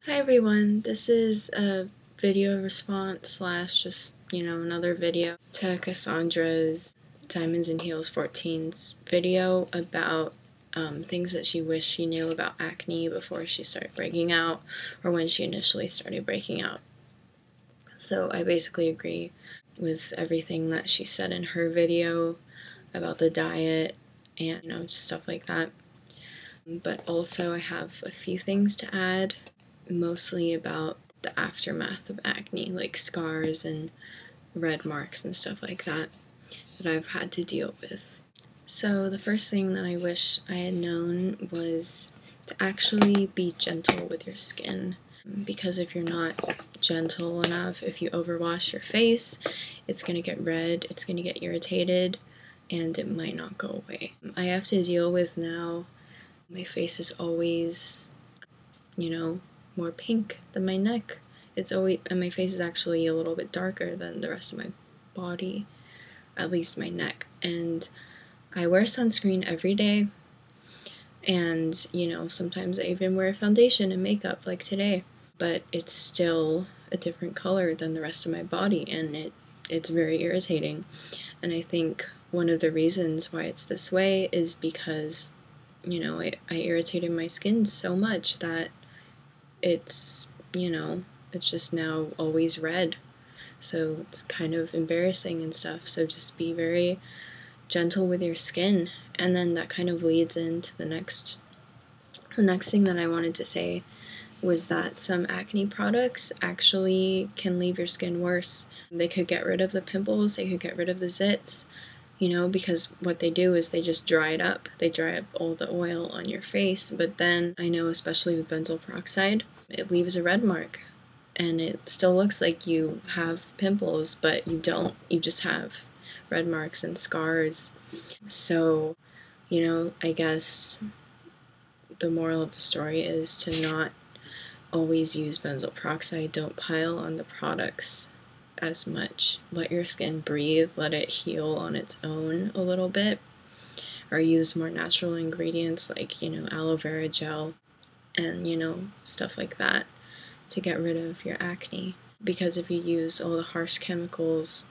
Hi everyone, this is a video response slash just, another video to Cassandra's Diamonds and Heels 14's video about things that she wished she knew about acne before she started breaking out or when she initially started breaking out. So I basically agree with everything that she said in her video about the diet and, just stuff like that. But also I have a few things to add, mostly about the aftermath of acne, like scars and red marks and stuff like that I've had to deal with. So the first thing that I wish I had known was to actually be gentle with your skin, because if you're not gentle enough, if you overwash your face, it's going to get red, it's going to get irritated, and it might not go away. I have to deal with now, my face is always, more pink than my neck. And my face is actually a little bit darker than the rest of my body, at least my neck. And I wear sunscreen every day, and, sometimes I even wear foundation and makeup like today, but it's still a different color than the rest of my body, and it's very irritating. And I think one of the reasons why it's this way is because, I irritated my skin so much that it's, it's just now always red. So it's kind of embarrassing and stuff. So just be very gentle with your skin. And then that kind of leads into the next thing that I wanted to say was that some acne products actually can leave your skin worse. They could get rid of the pimples, they could get rid of the zits, because what they do is they just dry it up. They dry up all the oil on your face, but then I know, especially with benzoyl peroxide, it leaves a red mark, and it still looks like you have pimples, but you don't. You just have red marks and scars. So, I guess the moral of the story is to not always use benzoyl peroxide. Don't pile on the products as much. Let your skin breathe, let it heal on its own a little bit, or use more natural ingredients like, aloe vera gel and, stuff like that to get rid of your acne. Because if you use all the harsh chemicals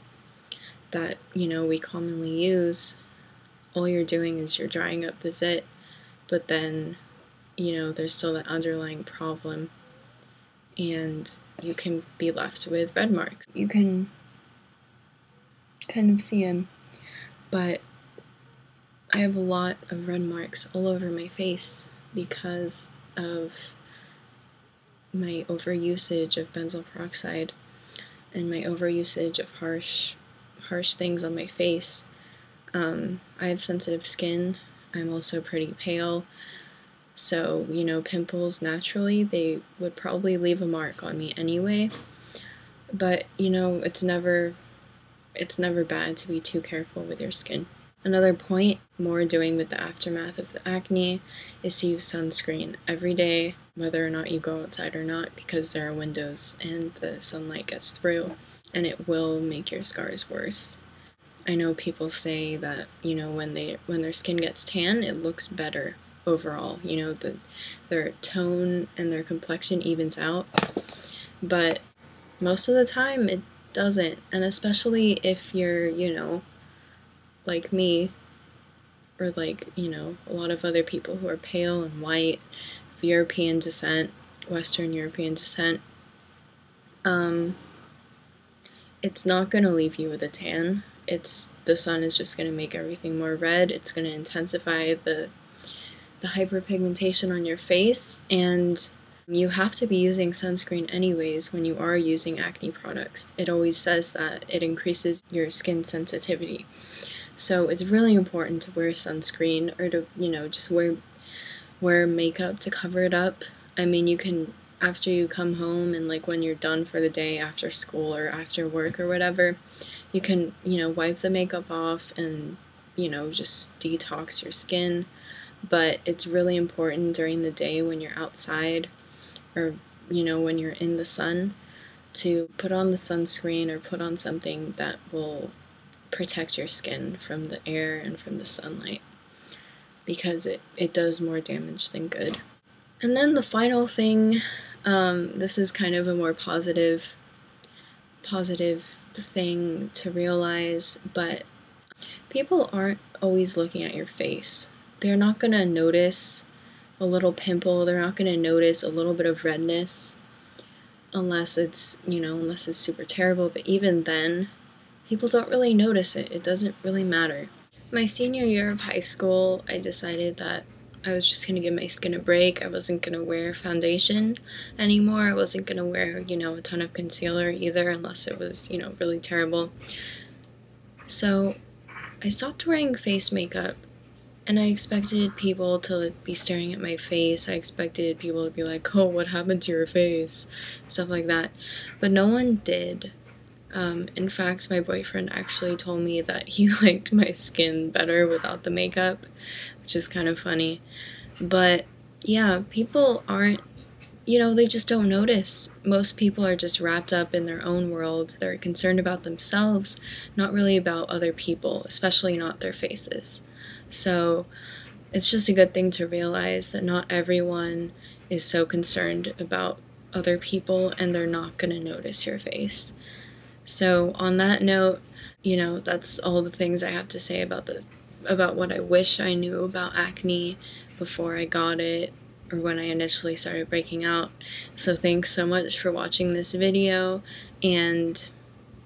that, we commonly use, all you're doing is you're drying up the zit, but then, there's still that underlying problem, and you can be left with red marks. You can kind of see them, but I have a lot of red marks all over my face because of my overusage of benzoyl peroxide and my overusage of harsh things on my face. I have sensitive skin. I'm also pretty pale. So, pimples naturally, they would probably leave a mark on me anyway. But, it's never bad to be too careful with your skin. Another point, more doing with the aftermath of the acne, is to use sunscreen every day, whether or not you go outside or not, because there are windows and the sunlight gets through, and it will make your scars worse. I know people say that, when their skin gets tan, it looks better overall. Their tone and their complexion evens out, but most of the time it doesn't. And especially if you're, like me, or like, a lot of other people who are pale and white, of European descent, Western European descent, it's not going to leave you with a tan. The sun is just going to make everything more red. It's going to intensify the hyperpigmentation on your face, and you have to be using sunscreen anyways when you are using acne products. It always says that it increases your skin sensitivity. So it's really important to wear sunscreen, or to, just wear makeup to cover it up. I mean, you can, after you come home and like when you're done for the day after school or after work or whatever, you can, wipe the makeup off and, just detox your skin. But it's really important during the day when you're outside, or, when you're in the sun, to put on the sunscreen or put on something that will protect your skin from the air and from the sunlight, because it does more damage than good. And then the final thing This is kind of a more positive thing to realize, but people aren't always looking at your face. They're not gonna notice a little pimple, they're not gonna notice a little bit of redness unless it's, unless it's super terrible, but even then, people don't really notice it. It doesn't really matter. My senior year of high school, I decided that I was just gonna give my skin a break. I wasn't gonna wear foundation anymore. I wasn't gonna wear, a ton of concealer either, unless it was, really terrible. So I stopped wearing face makeup, and I expected people to be staring at my face. I expected people to be like, oh, what happened to your face? Stuff like that. But no one did. In fact, my boyfriend actually told me that he liked my skin better without the makeup, which is kind of funny. But yeah, people aren't, they just don't notice. Most people are just wrapped up in their own world. They're concerned about themselves, not really about other people, especially not their faces. So it's just a good thing to realize that not everyone is so concerned about other people and they're not going to notice your face. So on that note, that's all the things I have to say about what I wish I knew about acne before I got it or when I initially started breaking out. So thanks so much for watching this video, and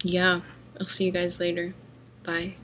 yeah, I'll see you guys later. Bye.